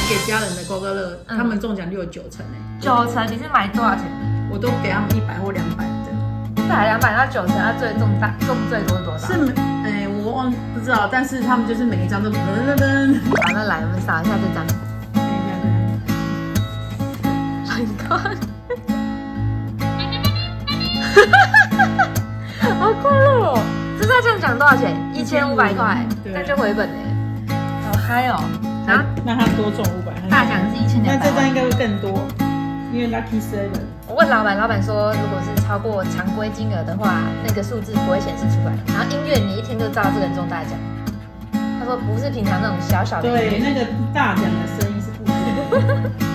给家人的刮刮乐，他们中奖率有9成哎。9成，你是买多少钱？我都给他们100或200这样。再来200到9成，它最中最多是多少？是我不知道，但是他们就是每一张都噔噔噔。好，那来我们扫一下这张。看，好快乐哦！这在中奖多少钱？1500块，那就回本嘞。好嗨哦！然后让他多中500，大奖是1200。那这张应该会更多，因为 Lucky 7。我问老板，老板说如果是超过常规金额的话，那个数字不会显示出来。然后音乐你一听就知道这个人中大奖。他说不是平常那种小小的。对，那个大奖的声音是不一样的。